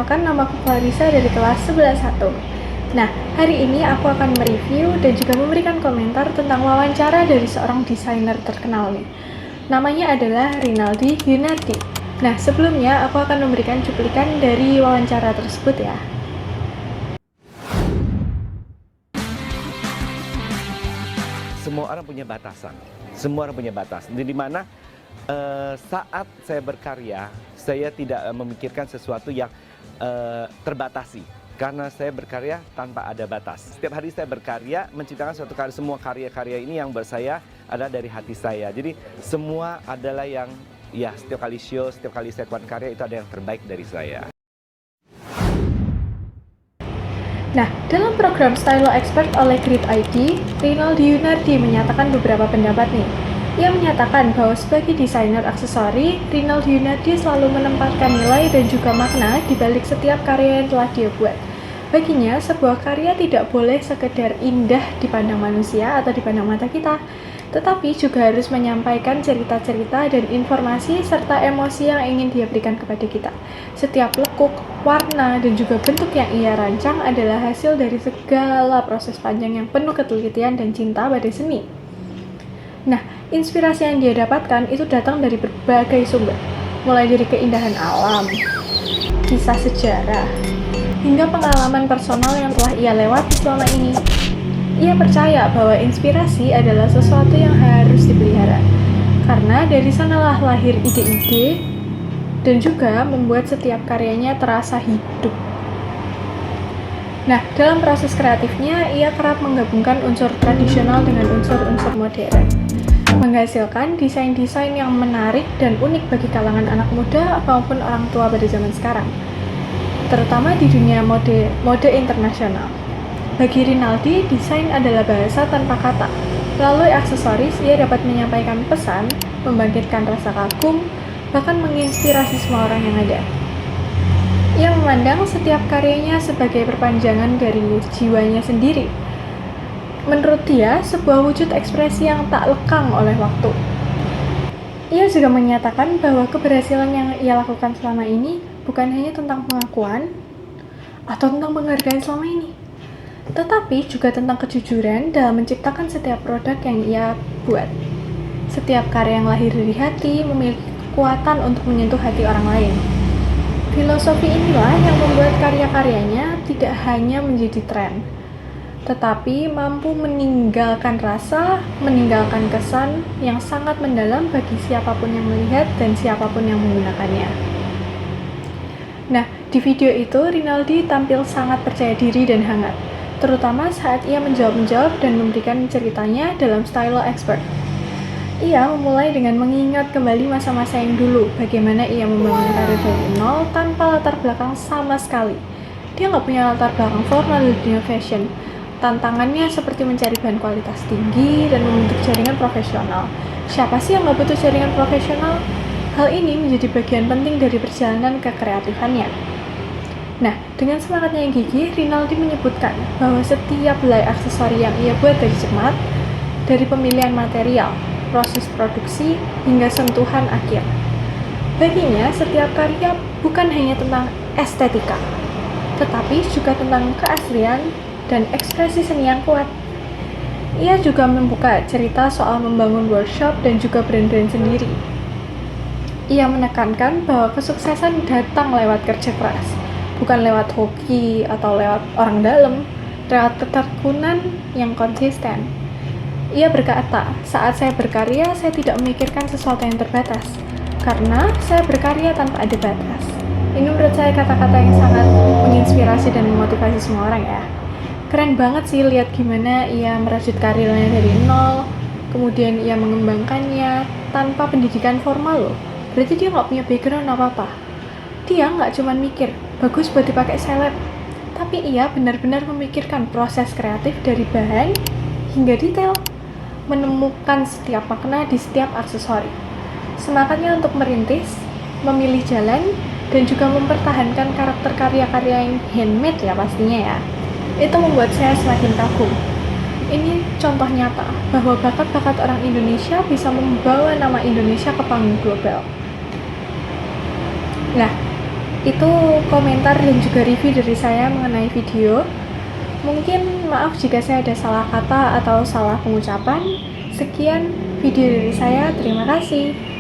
Perkenalkan, nama aku Clarissa dari kelas 11.1. Nah, hari ini aku akan mereview dan juga memberikan komentar tentang wawancara dari seorang desainer terkenal nih. Namanya adalah Rinaldi Yunardi. Nah, sebelumnya aku akan memberikan cuplikan dari wawancara tersebut ya. Semua orang punya batasan. Semua orang punya batas. Di mana saat saya berkarya, saya tidak memikirkan sesuatu yang terbatasi. Karena saya berkarya tanpa ada batas. Setiap hari saya berkarya, menciptakan suatu karya. Semua karya-karya ini yang buat saya adalah dari hati saya. Jadi semua adalah yang, ya setiap kali show, setiap kali saya keluar karya, itu ada yang terbaik dari saya. Nah, dalam program Stylo Expert oleh Grid ID, Rinaldi Yunardi menyatakan beberapa pendapat nih. Ia menyatakan bahwa sebagai desainer aksesori, Rinaldi Yunardi selalu menempatkan nilai dan juga makna di balik setiap karya yang telah dia buat. Baginya, sebuah karya tidak boleh sekedar indah dipandang manusia atau dipandang mata kita, tetapi juga harus menyampaikan cerita-cerita dan informasi serta emosi yang ingin dia berikan kepada kita. Setiap lekuk, warna, dan juga bentuk yang ia rancang adalah hasil dari segala proses panjang yang penuh ketelitian dan cinta pada seni. Nah, inspirasi yang dia dapatkan itu datang dari berbagai sumber, mulai dari keindahan alam, kisah sejarah, hingga pengalaman personal yang telah ia lewati selama ini. Ia percaya bahwa inspirasi adalah sesuatu yang harus dipelihara, karena dari sanalah lahir ide-ide dan juga membuat setiap karyanya terasa hidup. Nah, dalam proses kreatifnya, ia kerap menggabungkan unsur tradisional dengan unsur-unsur modern, menghasilkan desain-desain yang menarik dan unik bagi kalangan anak muda maupun orang tua pada zaman sekarang, terutama di dunia mode internasional. Bagi Rinaldi, desain adalah bahasa tanpa kata. Melalui aksesoris, ia dapat menyampaikan pesan, membangkitkan rasa kagum, bahkan menginspirasi semua orang yang ada. Ia memandang setiap karyanya sebagai perpanjangan dari jiwanya sendiri. Menurut dia, sebuah wujud ekspresi yang tak lekang oleh waktu. Ia juga menyatakan bahwa keberhasilan yang ia lakukan selama ini bukan hanya tentang pengakuan atau tentang penghargaan selama ini, tetapi juga tentang kejujuran dalam menciptakan setiap produk yang ia buat. Setiap karya yang lahir dari hati memiliki kekuatan untuk menyentuh hati orang lain. Filosofi inilah yang membuat karya-karyanya tidak hanya menjadi tren, tetapi mampu meninggalkan rasa, meninggalkan kesan yang sangat mendalam bagi siapapun yang melihat dan siapapun yang menggunakannya. Nah, di video itu Rinaldi tampil sangat percaya diri dan hangat, terutama saat ia menjawab dan memberikan ceritanya dalam Stylo Expert. Ia memulai dengan mengingat kembali masa-masa yang dulu, bagaimana ia membangun karir dari nol tanpa latar belakang sama sekali. Dia nggak punya latar belakang formal di dunia fashion. Tantangannya seperti mencari bahan kualitas tinggi dan membentuk jaringan profesional. Siapa sih yang nggak butuh jaringan profesional? Hal ini menjadi bagian penting dari perjalanan kekreatifannya. Nah, dengan semangatnya yang gigih, Rinaldi menyebutkan bahwa setiap helai aksesori yang ia buat dari cermat, dari pemilihan material, proses produksi, hingga sentuhan akhir. Baginya, setiap karya bukan hanya tentang estetika, tetapi juga tentang keaslian dan ekspresi seni yang kuat. Ia juga membuka cerita soal membangun workshop dan juga brand-brand sendiri. Ia menekankan bahwa kesuksesan datang lewat kerja keras, bukan lewat hoki atau lewat orang dalam, lewat ketekunan yang konsisten. Ia berkata, saat saya berkarya, saya tidak memikirkan sesuatu yang terbatas, karena saya berkarya tanpa ada batas. Ini menurut saya kata-kata yang sangat menginspirasi dan memotivasi semua orang ya. Keren banget sih lihat gimana ia merajut karirnya dari nol, kemudian ia mengembangkannya tanpa pendidikan formal loh. Berarti dia nggak punya background apa-apa. Dia nggak cuma mikir, bagus buat dipakai seleb, tapi ia benar-benar memikirkan proses kreatif dari bahan hingga detail, menemukan setiap makna di setiap aksesori. Semangatnya untuk merintis, memilih jalan, dan juga mempertahankan karakter karya-karya yang handmade ya pastinya ya. Itu membuat saya semakin kagum. Ini contoh nyata bahwa bakat-bakat orang Indonesia bisa membawa nama Indonesia ke panggung global. Nah, Itu komentar dan juga review dari saya mengenai video. Mungkin maaf jika saya ada salah kata atau salah pengucapan. Sekian video dari saya, terima kasih.